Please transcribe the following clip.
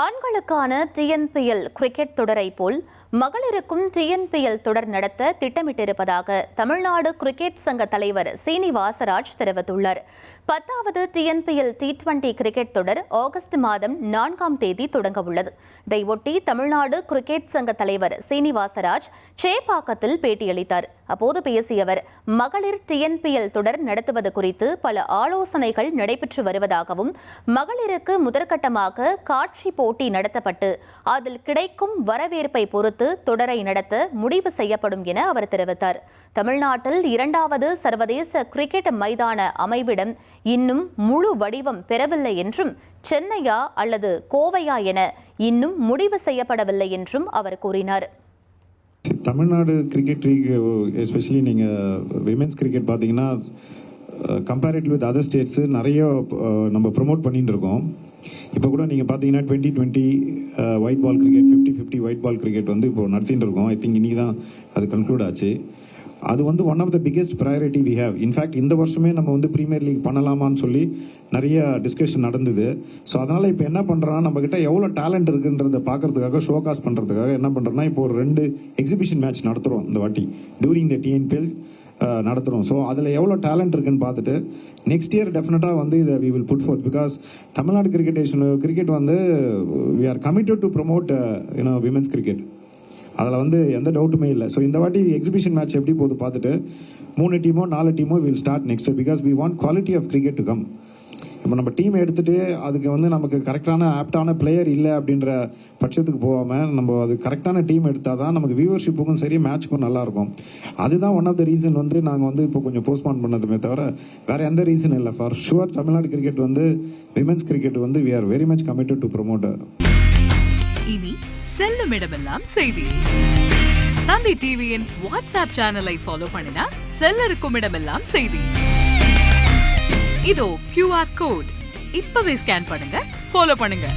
ஆண்களுக்கான TNPL cricket தொடரை போல் மகளிருக்கும் TNPL தொடர் நடத்த திட்டமிட்டிருப்பதாக தமிழ்நாடு கிரிக்கெட் சங்க தலைவர் சீனிவாசராஜ் தெரிவித்துள்ளார். 10வது டிஎன்பிஎல் T20 கிரிக்கெட் தொடர் ஆகஸ்ட் மாதம் 4ஆம் தேதி தொடங்க உள்ளது. இதையொட்டி தமிழ்நாடு கிரிக்கெட் சங்க தலைவர் சீனிவாசராஜ் சேப்பாக்கத்தில் பேட்டியளித்தார். அப்போது பேசிய அவர், மகளிர் டிஎன்பிஎல் தொடர் நடத்துவது குறித்து பல ஆலோசனைகள் நடைபெற்று வருவதாகவும், மகளிருக்கு முதற்கட்டமாக காட்சி போட்டி நடத்தப்பட்டு அதில் கிடைக்கும் வரவேற்பை பொறுத்து தொடரை நடத்த முடிவு செய்யப்படும் என அவர் தெரிவித்தார். தமிழ்நாட்டில் 2வது சர்வதேச கிரிக்கெட் மைதான அமைவிடம் இன்னும் முழு வடிவம் பெறவில்லை என்றும், சென்னையா அல்லது கோவையா என இன்னும் முடிவு செய்யப்படவில்லை என்றும் அவர் கூறினார். தமிழ்நாடு கிரிக்கெட் லீக் எஸ்பெஷலி நீங்கள் விமென்ஸ் கிரிக்கெட் பார்த்தீங்கன்னா கம்பேரிட்டிவ் வித் அதர் ஸ்டேட்ஸு நிறைய நம்ம ப்ரொமோட் பண்ணிட்டு இருக்கோம். இப்போ கூட நீங்கள் பார்த்தீங்கன்னா 2020 white ball cricket 50-50 white ball cricket வந்து இப்போ நடத்திட்டு இருக்கோம். ஐ திங்க் இன்னைக்கு தான் அது கன்க்ளூட் ஆச்சு. அது வந்து one of the biggest priority we have. In fact இந்த வருஷமே நம்ம வந்து ப்ரீமியர் லீக் பண்ணலாமான்னு சொல்லி நிறைய டிஸ்கஷன் நடந்தது. ஸோ அதனால் இப்போ என்ன பண்ணுறோன்னா, நம்மக்கிட்ட எவ்வளோ டேலண்ட் இருக்குன்றதை பார்க்கறதுக்காக, ஷோ காஸ்ட் பண்ணுறதுக்காக என்ன பண்ணுறோன்னா, இப்போ ஒரு 2 எக்ஸிபிஷன் மேட்ச் நடத்துகிறோம் இந்த வாட்டி டியூரிங் த டிஎன்பிஎல் நடத்துகிறோம். ஸோ அதில் எவ்வளோ டேலண்ட் இருக்குன்னு பார்த்துட்டு நெக்ஸ்ட் இயர் டெஃபினட்டாக வந்து இதை we will put forth. Because Tamil Nadu cricket வந்து we are committed to promote women's cricket. அதில் வந்து எந்த டவுட்டுமே இல்லை. ஸோ இந்த வாட்டி எக்ஸிபிஷன் மேட்ச் எப்படி போகுது பார்த்துட்டு 3 டீமோ 4 டீமோ will start next. Because we want quality of cricket to come. இப்போ நம்ம டீம் எடுத்துகிட்டு அதுக்கு வந்து நமக்கு கரெக்டான ஆப்டான பிளேயர் இல்லை அப்படின்ற பட்சத்துக்கு போகாமல் நம்ம அது கரெக்டான டீம் எடுத்தால் தான் நமக்கு வியூவர்ஷிப்புக்கும் சரி, மேட்ச்சுக்கும் நல்லாயிருக்கும். அதுதான் ஒன் ஆஃப் த ரீசன் வந்து நாங்கள் வந்து இப்போ கொஞ்சம் போஸ்ட்பான் பண்ணதுமே தவிர வேறு எந்த ரீசன் இல்லை. ஃபார் ஷுவர் தமிழ்நாடு கிரிக்கெட் வந்து விமென்ஸ் கிரிக்கெட் வந்து we are very much committed to promote. இனி செல்லும் இடமெல்லாம் செய்தி. தந்தி டிவியின் வாட்ஸ்அப் சேனலை ஃபாலோ பண்ணினா செல்லருக்கும் இடமெல்லாம் செய்தி. இதோ QR கோட், இப்பவே ஸ்கேன் பண்ணுங்க, ஃபாலோ பண்ணுங்க.